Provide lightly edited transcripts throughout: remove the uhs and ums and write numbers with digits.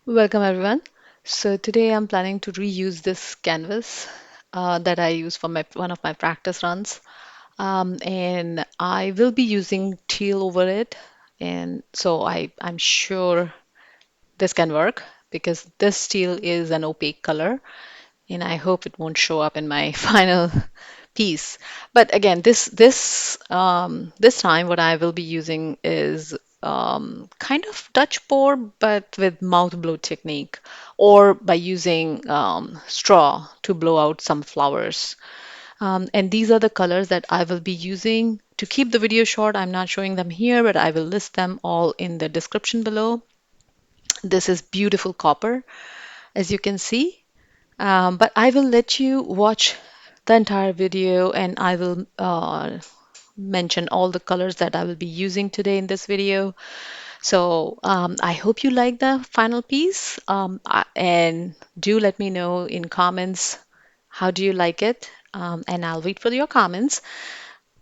Welcome everyone. So today I'm planning to reuse this canvas that I use for one of my practice runs. And I will be using teal over it. And so I'm sure this can work because this teal is an opaque color and I hope it won't show up in my final piece. But again, this time what I will be using is kind of Dutch pour, but with mouth blow technique, or by using straw to blow out some flowers. And these are the colors that I will be using. To keep the video short, I'm not showing them here, but I will list them all in the description below. This is beautiful copper, as you can see. But I will let you watch the entire video and I will mention all the colors that I will be using today in this video. So I hope you like the final piece and do let me know in comments how do you like it, and I'll wait for your comments.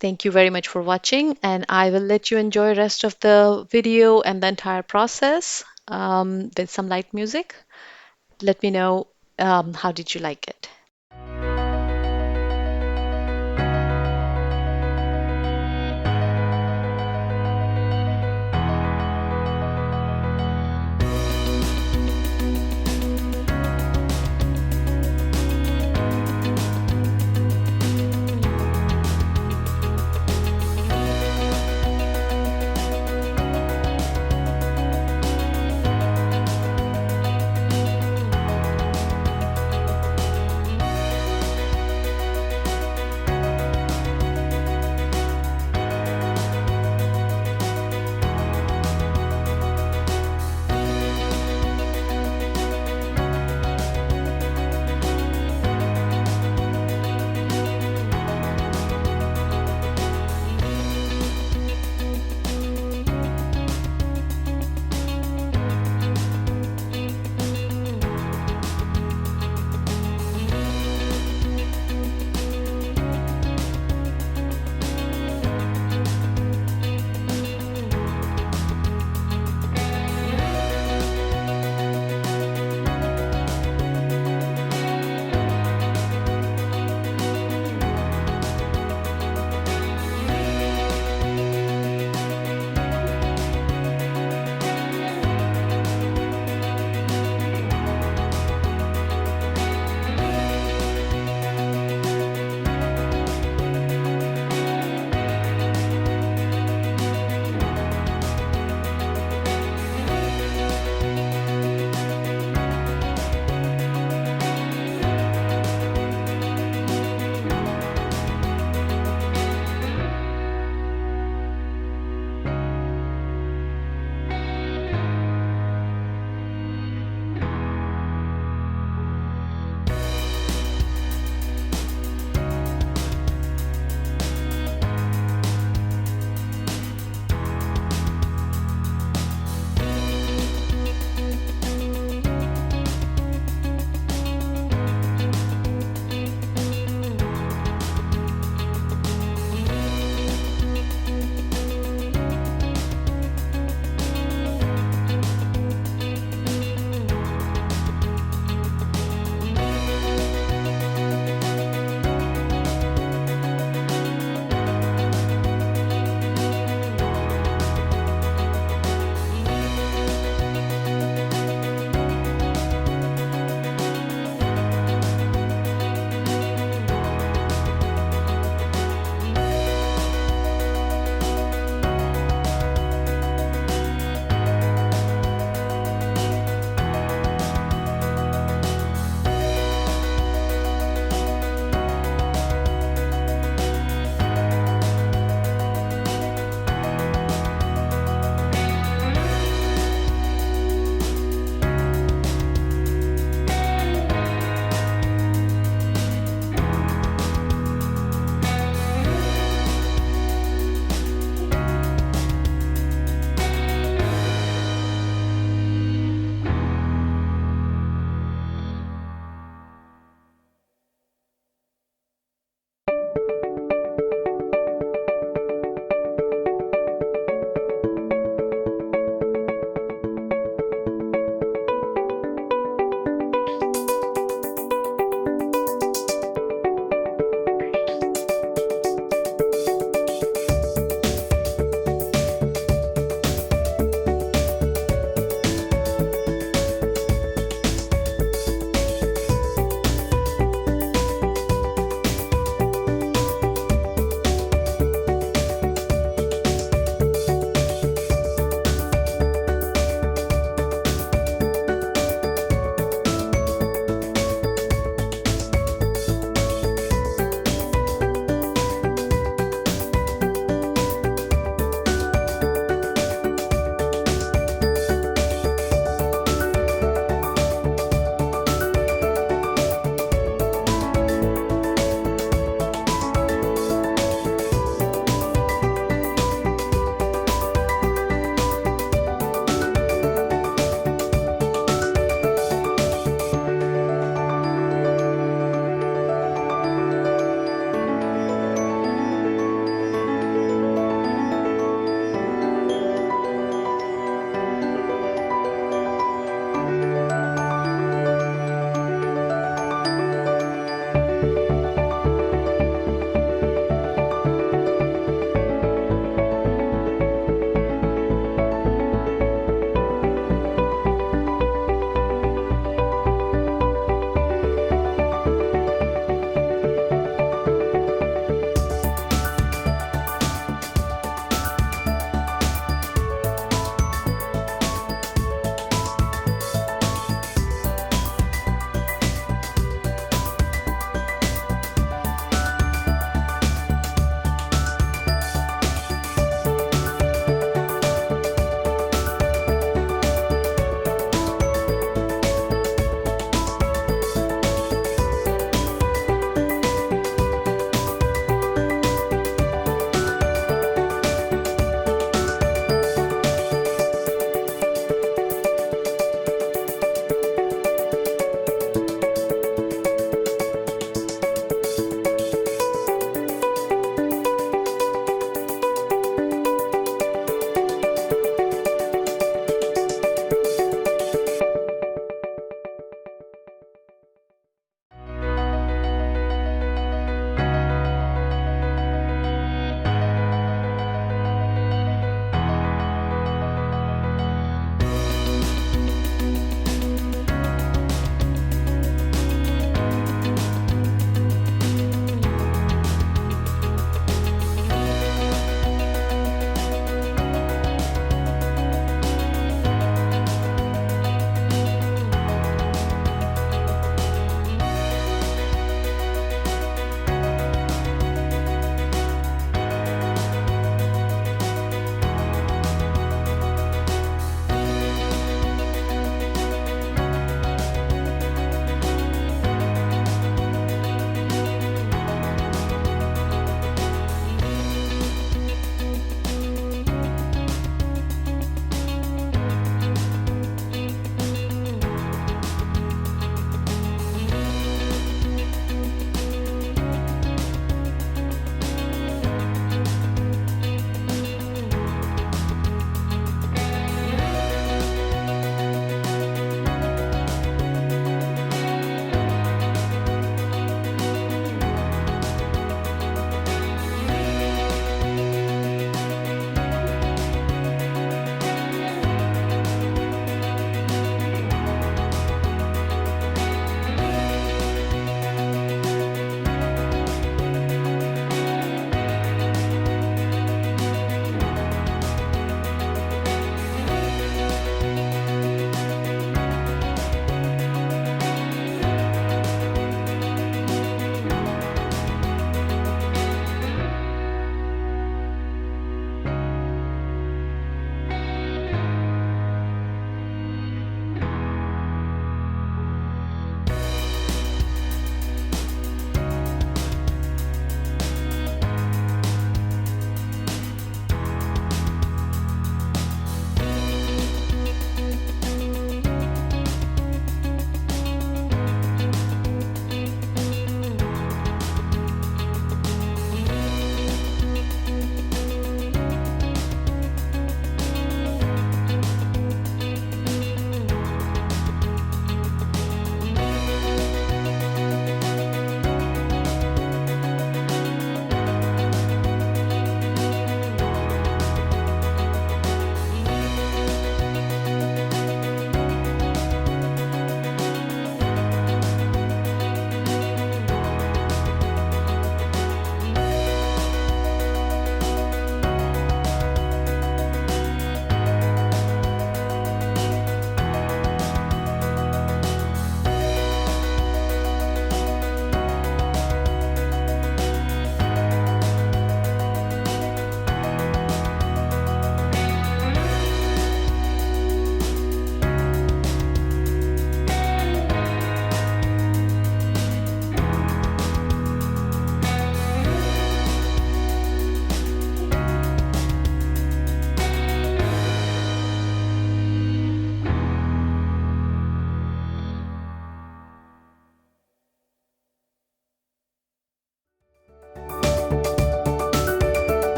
Thank you very much for watching and I will let you enjoy rest of the video and the entire process with some light music. Let me know how did you like it.